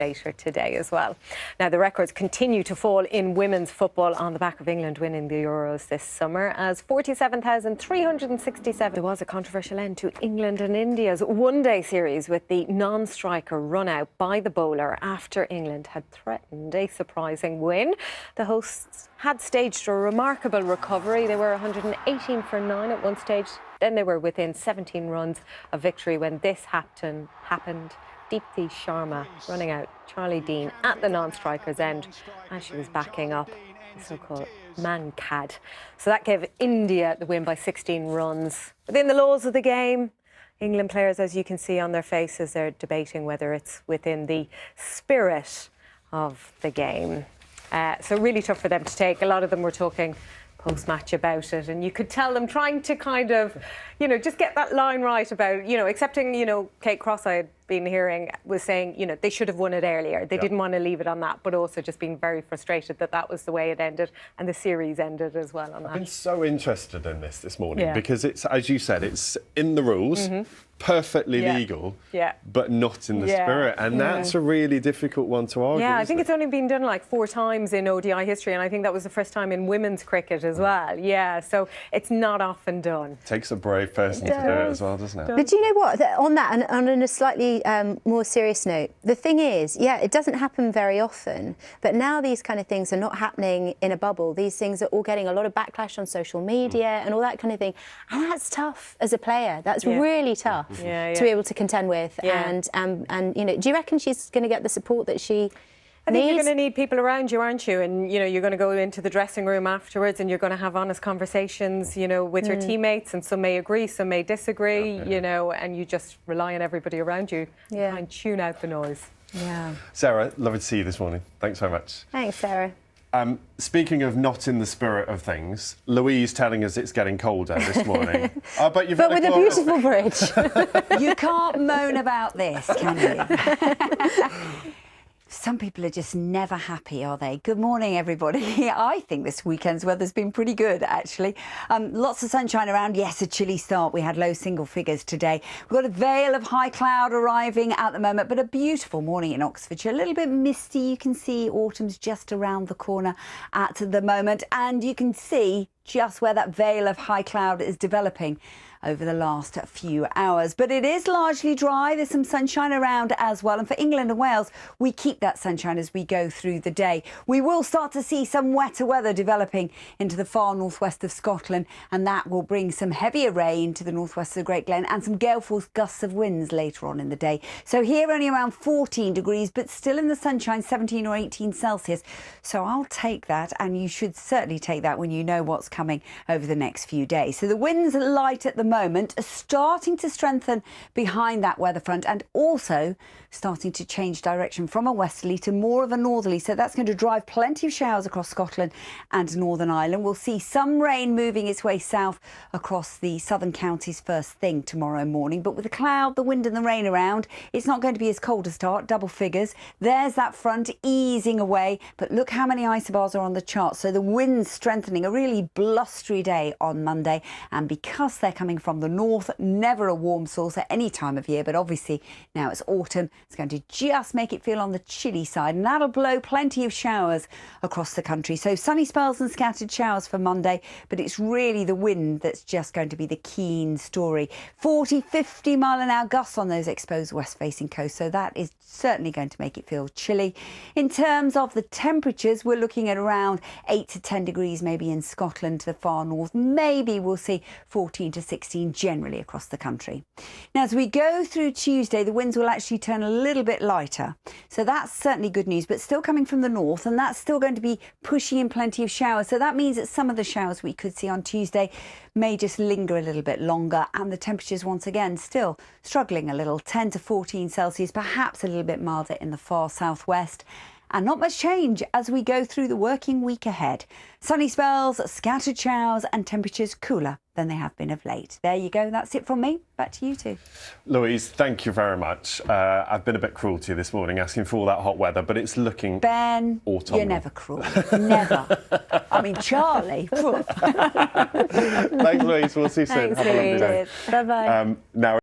later today as well. Now, the records continue to fall in women's football on the back of England winning the Euros this summer, as 47,367. There was a controversial end to England and India's one-day series with the non-striker run out by the bowler after England had threatened a surprising win. The hosts had staged a remarkable recovery. They were 118 for 9 at one stage. Then they were within 17 runs of victory when this happened. Deepthi Sharma running out Charlie Dean at the non-striker's end as she was backing up the so-called Mankad. So that gave India the win by 16 runs. Within the laws of the game, England players, as you can see on their faces, they're debating whether it's within the spirit of the game. So really tough for them to take. A lot of them were talking post-match about it, and you could tell them trying to kind of, just get that line right about, accepting, Kate Cross I had been hearing was saying, they should have won it earlier. They didn't want to leave it on that, but also just being very frustrated that that was the way it ended, and the series ended as well on that. I've been so interested in this morning because it's, as you said, it's in the rules, perfectly legal, but not in the spirit, and that's a really difficult one to argue. Yeah, I think it's only been done like 4 times in ODI history, and I think that was the first time in women's cricket as well. Yeah, so it's not often done. Takes a brave person to do it as well, doesn't it? But do you know what? On that, and on a slightly more serious note, the thing is, it doesn't happen very often, but now these kind of things are not happening in a bubble. These things are all getting a lot of backlash on social media and all that kind of thing, and that's tough as a player. That's really tough to be able to contend with. And do you reckon she's going to get the support that she I think you're going to need people around you, aren't you? And, you're going to go into the dressing room afterwards and you're going to have honest conversations, with your teammates, and some may agree, some may disagree, and you just rely on everybody around you to try and tune out the noise. Yeah. Sarah, lovely to see you this morning. Thanks so much. Thanks, Sarah. Speaking of not in the spirit of things, Louise telling us it's getting colder this morning. But with a beautiful bridge. You can't moan about this, can you? Some people are just never happy, are they? Good morning, everybody. I think this weekend's weather's been pretty good, actually. Lots of sunshine around. Yes, a chilly start. We had low single figures today. We've got a veil of high cloud arriving at the moment, but a beautiful morning in Oxfordshire. A little bit misty. You can see autumn's just around the corner at the moment, and you can see just where that veil of high cloud is developing over the last few hours. But it is largely dry. There's some sunshine around as well. And for England and Wales, we keep that sunshine as we go through the day. We will start to see some wetter weather developing into the far northwest of Scotland, and that will bring some heavier rain to the northwest of the Great Glen and some gale-force gusts of winds later on in the day. So here only around 14 degrees, but still in the sunshine, 17 or 18 Celsius. So I'll take that, and you should certainly take that when you know what's coming over the next few days. So the winds are light at the moment, are starting to strengthen behind that weather front, and also starting to change direction from a westerly to more of a northerly. So that's going to drive plenty of showers across Scotland and Northern Ireland. We'll see some rain moving its way south across the southern counties first thing tomorrow morning. But with the cloud, the wind and the rain around, it's not going to be as cold a start, double figures. There's that front easing away, but look how many isobars are on the chart. So the wind's strengthening, a really blustery day on Monday, and because they're coming from the north, never a warm source at any time of year, but obviously now it's autumn, it's going to just make it feel on the chilly side, and that'll blow plenty of showers across the country. So sunny spells and scattered showers for Monday, but it's really the wind that's just going to be the keen story. 40, 50 mile-an-hour gusts on those exposed west-facing coasts, so that is certainly going to make it feel chilly. In terms of the temperatures, we're looking at around 8 to 10 degrees maybe in Scotland to the far north. Maybe we'll see 14 to 16 generally across the country. Now, as we go through Tuesday, the winds will actually turn a little bit lighter. So that's certainly good news, but still coming from the north, and that's still going to be pushing in plenty of showers. So that means that some of the showers we could see on Tuesday may just linger a little bit longer, and the temperatures once again still struggling a little, 10 to 14 Celsius, perhaps a little bit milder in the far southwest. And not much change as we go through the working week ahead. Sunny spells, scattered showers, and temperatures cooler than they have been of late. There you go. That's it from me. Back to you two. Louise, thank you very much. I've been a bit cruel to you this morning, asking for all that hot weather, but it's looking Ben, autumnal. You're never cruel. Never. I mean, Charlie. Thanks, Louise. We'll see you soon. Thanks, Louise. Bye-bye. Now